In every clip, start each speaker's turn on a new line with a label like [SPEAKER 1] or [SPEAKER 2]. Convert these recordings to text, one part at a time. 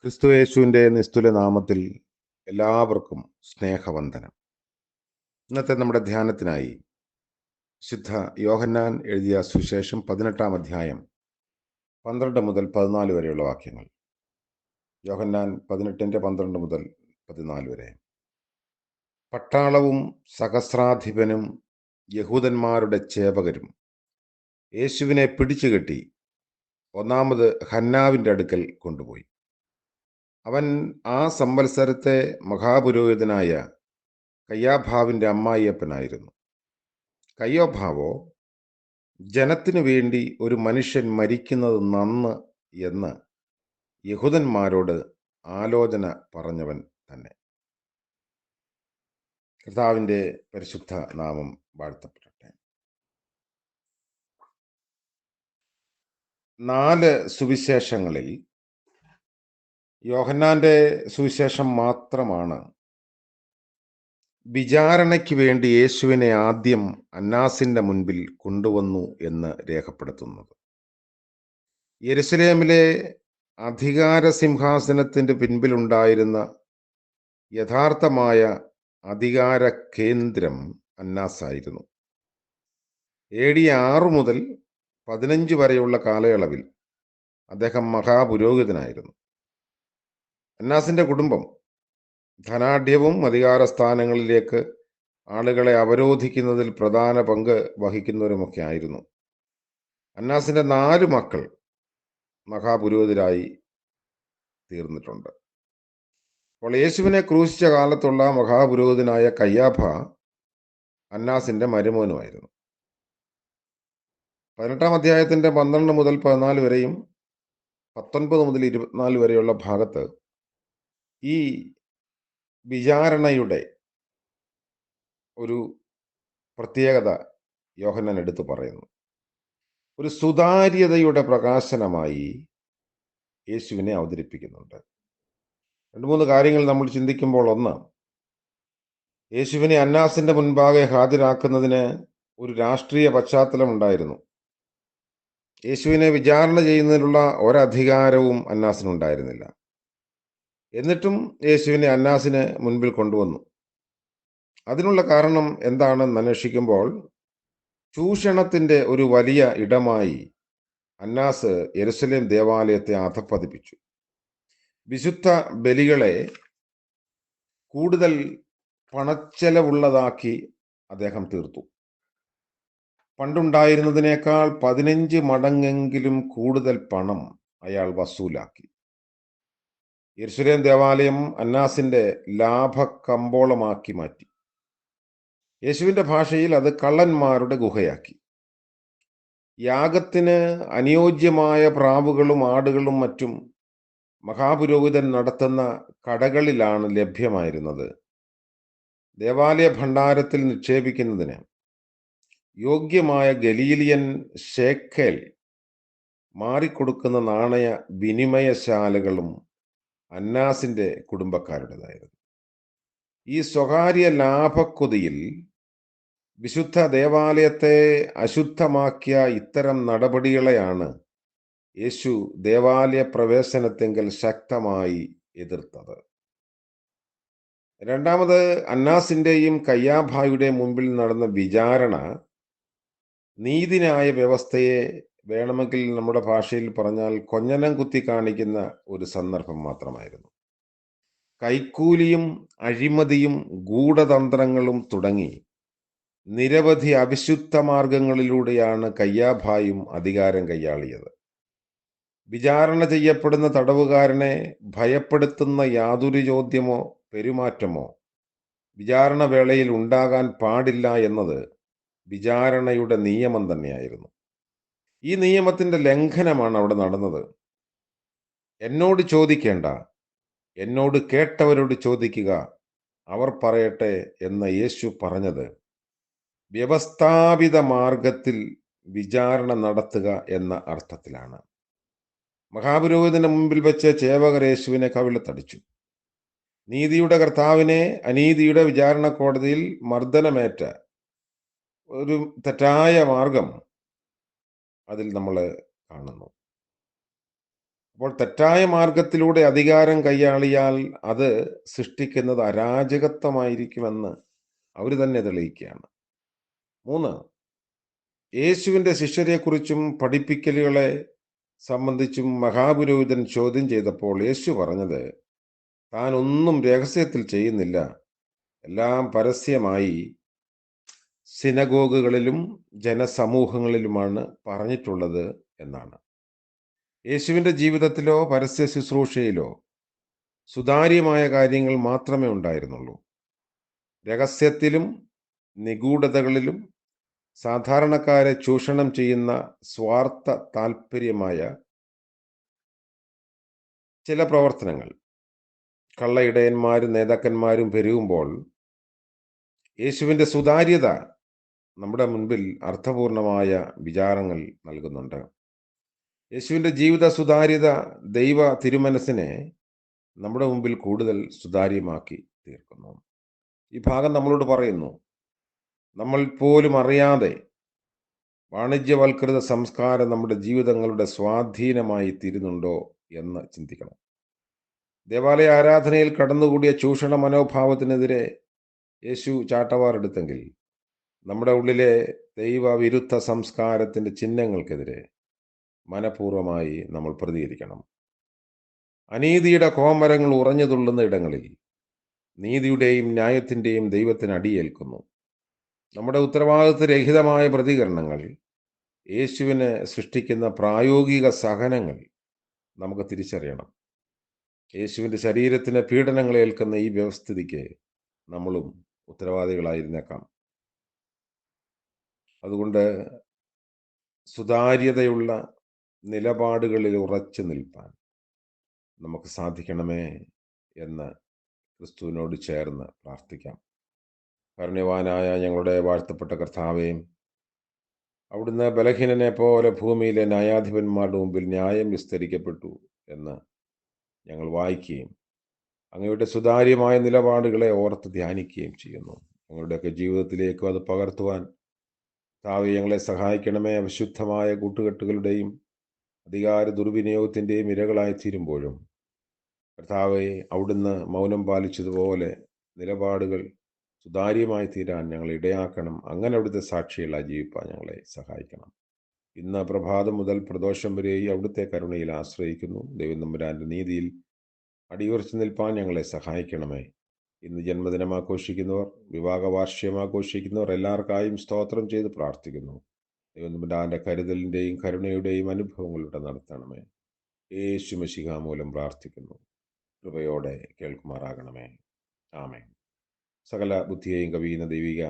[SPEAKER 1] ക്രിസ്തുയേശുവിൻ്റെ നിസ്തുല നാമത്തിൽ എല്ലാവർക്കും സ്നേഹവന്ദനം. ഇന്നത്തെ നമ്മുടെ ധ്യാനത്തിനായി ശുദ്ധ യോഹന്നാൻ എഴുതിയ സുവിശേഷം 18-ാം അധ്യായം 12 മുതൽ 14 വരെയുള്ള വാക്യങ്ങൾ. യോഹന്നാൻ 18:12 മുതൽ 14 വരെ. പട്ടാളവും സഹസ്രാധിപനും യഹൂദന്മാരുടെ ചേവകരും യേശുവിനെ പിടിച്ചുകെട്ടി ഒന്നാമത് ഹന്നാവിൻ്റെ അടുക്കൽ കൊണ്ടുപോയി. അവൻ ആ സംവത്സരത്തെ മഹാപുരോഹിതനായ കയ്യാഫാവിൻ്റെ അമ്മായിയപ്പനായിരുന്നു. കയ്യാഫാവോ ജനത്തിനു വേണ്ടി ഒരു മനുഷ്യൻ മരിക്കുന്നത് നന്ന് എന്ന് യഹൂദന്മാരോട് ആലോചന പറഞ്ഞവൻ തന്നെ. കർത്താവിൻ്റെ പരിശുദ്ധ നാമം വാഴ്ത്തപ്പെടട്ടെ. 4 സുവിശേഷങ്ങളിൽ യോഹന്നാന്റെ സുവിശേഷം മാത്രമാണ് വിചാരണയ്ക്ക് വേണ്ടി യേശുവിനെ ആദ്യം അന്നാസിന്റെ മുൻപിൽ കൊണ്ടുവന്നു എന്ന് രേഖപ്പെടുത്തുന്നത്. യെരുശലേമിലെ അധികാര സിംഹാസനത്തിന്റെ പിൻപിലുണ്ടായിരുന്ന യഥാർത്ഥമായ അധികാര കേന്ദ്രം അന്നാസായിരുന്നു. AD 6 മുതൽ 15 വരെയുള്ള കാലയളവിൽ അദ്ദേഹം മഹാപുരോഹിതനായിരുന്നു. അന്നാസിന്റെ കുടുംബം ധനാഢ്യവും അധികാര സ്ഥാനങ്ങളിലേക്ക് ആളുകളെ അവരോധിക്കുന്നതിൽ പ്രധാന പങ്ക് വഹിക്കുന്നവരുമൊക്കെ ആയിരുന്നു. അന്നാസിന്റെ 4 മക്കൾ മഹാപുരോഹിതരായി തീർന്നിട്ടുണ്ട്. അപ്പോൾ യേശുവിനെ ക്രൂശിച്ച കാലത്തുള്ള മഹാപുരോഹിതനായ കയ്യാഫ അന്നാസിന്റെ മരുമോനുമായിരുന്നു. 18-ാം അധ്യായത്തിന്റെ 12 മുതൽ 14 വരെയും 19 മുതൽ 24 വരെയുള്ള ഭാഗത്ത് ഈ വിചാരണയുടെ ഒരു പ്രത്യേകത യോഹന്നാൻ എടുത്തു പറയുന്നു. ഒരു സുതാര്യതയുടെ പ്രകാശനമായി യേശുവിനെ അവതരിപ്പിക്കുന്നുണ്ട്. 2-3 കാര്യങ്ങൾ നമ്മൾ ചിന്തിക്കുമ്പോൾ, ഒന്ന്, യേശുവിനെ അന്നാസിന്റെ മുൻപാകെ ഹാജരാക്കുന്നതിന് ഒരു രാഷ്ട്രീയ പശ്ചാത്തലം ഉണ്ടായിരുന്നു. യേശുവിനെ വിചാരണ ചെയ്യുന്നതിനുള്ള ഒരധികാരവും അന്നാസിനുണ്ടായിരുന്നില്ല. എന്നിട്ടും യേശുവിനെ അന്നാസിന് മുൻപിൽ കൊണ്ടുവന്നു. അതിനുള്ള കാരണം എന്താണെന്ന് അന്വേഷിക്കുമ്പോൾ, ചൂഷണത്തിന്റെ ഒരു വലിയ ഇടമായി അന്നാസ് യെരുശലേം ദേവാലയത്തെ അധപ്പതിപ്പിച്ചു. വിശുദ്ധ ബലികളെ കൂടുതൽ പണച്ചെലവുള്ളതാക്കി അദ്ദേഹം തീർത്തു. പണ്ടുണ്ടായിരുന്നതിനേക്കാൾ 15 മടങ്ങെങ്കിലും കൂടുതൽ പണം അയാൾ വസൂലാക്കി. യെരുശലേം ദേവാലയം അന്നാസിന്റെ ലാഭക്കമ്പോളമാക്കി മാറ്റി. യേശുവിന്റെ ഭാഷയിൽ അത് കള്ളന്മാരുടെ ഗുഹയാക്കി. യാഗത്തിന് അനുയോജ്യമായ പ്രാവുകളും ആടുകളും മറ്റും മഹാപുരോഹിതൻ നടത്തുന്ന കടകളിലാണ് ലഭ്യമായിരുന്നത്. ദേവാലയ ഭണ്ഡാരത്തിൽ നിക്ഷേപിക്കുന്നതിന് യോഗ്യമായ ഗലീലിയൻ ശേക്കൽ മാറിക്കൊടുക്കുന്ന നാണയ വിനിമയശാലകളും അന്നാസിന്റെ കുടുംബക്കാരുടേതായിരുന്നു. ഈ സ്വകാര്യ ലാഭക്കൊതിയിൽ വിശുദ്ധ ദേവാലയത്തെ അശുദ്ധമാക്കിയ ഇത്തരം നടപടികളെയാണ് യേശു ദേവാലയ പ്രവേശനത്തെങ്കിൽ ശക്തമായി എതിർത്തത്. രണ്ടാമത്, അന്നാസിന്റെയും കയ്യാഫായുടെയും മുമ്പിൽ നടന്ന വിചാരണ നീതിന്യായ വ്യവസ്ഥയെ, വേണമെങ്കിൽ നമ്മുടെ ഭാഷയിൽ പറഞ്ഞാൽ, കൊഞ്ഞനം കുത്തി കാണിക്കുന്ന ഒരു സന്ദർഭം മാത്രമായിരുന്നു. കൈക്കൂലിയും അഴിമതിയും ഗൂഢതന്ത്രങ്ങളും തുടങ്ങി നിരവധി അവിശുദ്ധ മാർഗങ്ങളിലൂടെയാണ് കയ്യാഫായും അധികാരം കൈയാളിയത്. വിചാരണ ചെയ്യപ്പെടുന്ന തടവുകാരനെ ഭയപ്പെടുത്തുന്ന യാതൊരു ചോദ്യമോ പെരുമാറ്റമോ വിചാരണ വേളയിൽ ഉണ്ടാകാൻ പാടില്ല എന്നത് വിചാരണയുടെ നിയമം തന്നെയായിരുന്നു. ഈ നിയമത്തിന്റെ ലംഘനമാണ് അവിടെ നടന്നത്. എന്നോട് ചോദിക്കേണ്ട, എന്നോട് കേട്ടവരോട് ചോദിക്കുക, അവർ പറയട്ടെ എന്ന് യേശു പറഞ്ഞത് വ്യവസ്ഥാപിത മാർഗത്തിൽ വിചാരണ നടത്തുക എന്ന അർത്ഥത്തിലാണ്. മഹാപുരോഹിതന്റെ മുമ്പിൽ വെച്ച് ചേവകർ യേശുവിനെ കവിളത്തടിച്ചു. നീതിയുടെ കർത്താവിനെ അനീതിയുടെ വിചാരണ കോടതിയിൽ മർദ്ദനമേറ്റ ഒരു തെറ്റായ മാർഗം അതിൽ നമ്മൾ കാണുന്നു. അപ്പോൾ തെറ്റായ മാർഗത്തിലൂടെ അധികാരം കൈയാളിയാൽ അത് സൃഷ്ടിക്കുന്നത് അരാജകത്വമായിരിക്കുമെന്ന് അവർ തന്നെ തെളിയിക്കുകയാണ്. 3, യേശുവിൻ്റെ ശിഷ്യരെക്കുറിച്ചും പഠിപ്പിക്കലുകളെ സംബന്ധിച്ചും മഹാപുരോഹിതൻ ചോദ്യം ചെയ്തപ്പോൾ യേശു പറഞ്ഞത്, താൻ ഒന്നും രഹസ്യത്തിൽ ചെയ്യുന്നില്ല, എല്ലാം പരസ്യമായി സിനഗോഗുകളിലും ജനസമൂഹങ്ങളിലുമാണ് പറഞ്ഞിട്ടുള്ളത് എന്നാണ്. യേശുവിൻ്റെ ജീവിതത്തിലോ പരസ്യ ശുശ്രൂഷയിലോ സുതാര്യമായ കാര്യങ്ങൾ മാത്രമേ ഉണ്ടായിരുന്നുള്ളൂ. രഹസ്യത്തിലും നിഗൂഢതകളിലും സാധാരണക്കാരെ ചൂഷണം ചെയ്യുന്ന സ്വാർത്ഥ താല്പര്യമായ ചില പ്രവർത്തനങ്ങൾ കള്ളയിടയന്മാരും നേതാക്കന്മാരും പെരുകുമ്പോൾ യേശുവിൻ്റെ സുതാര്യത നമ്മുടെ മുൻപിൽ അർത്ഥപൂർണമായ വിചാരങ്ങൾ നൽകുന്നുണ്ട്. യേശുവിൻ്റെ ജീവിത സുതാര്യത ദൈവ തിരുമനസ്സിനെ നമ്മുടെ മുമ്പിൽ കൂടുതൽ സുതാര്യമാക്കി തീർക്കുന്നു. ഈ ഭാഗം നമ്മളോട് പറയുന്നു, നമ്മൾ പോലും അറിയാതെ വാണിജ്യവൽകൃത സംസ്കാരം നമ്മുടെ ജീവിതങ്ങളുടെ സ്വാധീനമായി തീരുന്നുണ്ടോ എന്ന് ചിന്തിക്കണം. ദേവാലയ ആരാധനയിൽ കടന്നുകൂടിയ ചൂഷണ മനോഭാവത്തിനെതിരെ യേശു ചാട്ടവാറെടുത്തെങ്കിൽ നമ്മുടെ ഉള്ളിലെ ദൈവവിരുദ്ധ സംസ്കാരത്തിൻ്റെ ചിഹ്നങ്ങൾക്കെതിരെ മനഃപൂർവ്വമായി നമ്മൾ പ്രതികരിക്കണം. അനീതിയുടെ കോമരങ്ങൾ ഉറഞ്ഞു തുള്ളുന്ന ഇടങ്ങളിൽ നീതിയുടെയും ന്യായത്തിൻ്റെയും ദൈവത്തിന് അടിയേൽക്കുന്നു. നമ്മുടെ ഉത്തരവാദിത്വരഹിതമായ പ്രതികരണങ്ങൾ യേശുവിനെ സൃഷ്ടിക്കുന്ന പ്രായോഗിക സഹനങ്ങൾ നമുക്ക് തിരിച്ചറിയണം. യേശുവിൻ്റെ ശരീരത്തിന് പീഡനങ്ങൾ ഏൽക്കുന്ന ഈ വ്യവസ്ഥിതിക്ക് നമ്മളും ഉത്തരവാദികളായിരുന്നേക്കാം. അതുകൊണ്ട് സുതാര്യതയുള്ള നിലപാടുകളിൽ ഉറച്ചു നിൽപ്പാൻ നമുക്ക് സാധിക്കണമേ എന്ന് ക്രിസ്തുവിനോട് ചേർന്ന് പ്രാർത്ഥിക്കാം. കാരുണ്യവാനായ ഞങ്ങളുടെ വാഴ്ത്തപ്പെട്ട കർത്താവേ, അവിടുന്ന് ബലഹീനനെ പോലെ ഭൂമിയിലെ ന്യായാധിപന്മാരുടെ മുമ്പിൽ ന്യായം വിസ്തരിക്കപ്പെട്ടു എന്ന് ഞങ്ങൾ വായിക്കുകയും അങ്ങയുടെ സുതാര്യമായ നിലപാടുകളെ ഓർത്ത് ധ്യാനിക്കുകയും ചെയ്യുന്നു. ഞങ്ങളുടെയൊക്കെ ജീവിതത്തിലേക്കും അത് പകർത്തുവാൻ കർത്താവേ ഞങ്ങളെ സഹായിക്കണമേ. അവിശുദ്ധമായ കൂട്ടുകെട്ടുകളുടെയും അധികാര ദുർവിനിയോഗത്തിൻ്റെയും ഇരകളായി തീരുമ്പോഴും കർത്താവെ, അവിടുന്ന് മൗനം പാലിച്ചതുപോലെ നിലപാടുകൾ സുതാര്യമായി തീരാൻ ഞങ്ങളെ ഇടയാക്കണം. അങ്ങനെ അവിടുത്തെ സാക്ഷികളായി ജീവിപ്പാൻ ഞങ്ങളെ സഹായിക്കണം. ഇന്ന് പ്രഭാതം മുതൽ പ്രദോഷം വരെയും അവിടുത്തെ കരുണയിൽ ആശ്രയിക്കുന്നു. ദൈവം തമ്പുരാൻ്റെ നീതിയിൽ അടിയുറച്ചു നിൽപ്പാൻ ഞങ്ങളെ സഹായിക്കണമേ. ഇന്ന് ജന്മദിനം ആഘോഷിക്കുന്നവർ, വിവാഹ വാർഷികം ആഘോഷിക്കുന്നവർ എല്ലാവർക്കായും സ്തോത്രം ചെയ്ത് പ്രാർത്ഥിക്കുന്നു. ദൈവം തമ്പുരാൻ്റെ കരുതലിൻ്റെയും കരുണയുടെയും അനുഭവങ്ങളുടെ നടത്തണമേ. യേശു മിശിഹാ മൂലം പ്രാർത്ഥിക്കുന്നു. കൃപയോടെ കേൾക്കുമാറാകണമേ. ആമേൻ. സകല ബുദ്ധിയെയും കവിയുന്ന ദൈവിക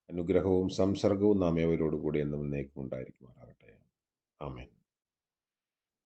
[SPEAKER 1] അനുഗ്രഹവും സംസർഗവും നാം ഏവരോടുകൂടി എന്നും എന്നേക്കും ഉണ്ടായിരിക്കുമാറാകട്ടെ. ആമേൻ.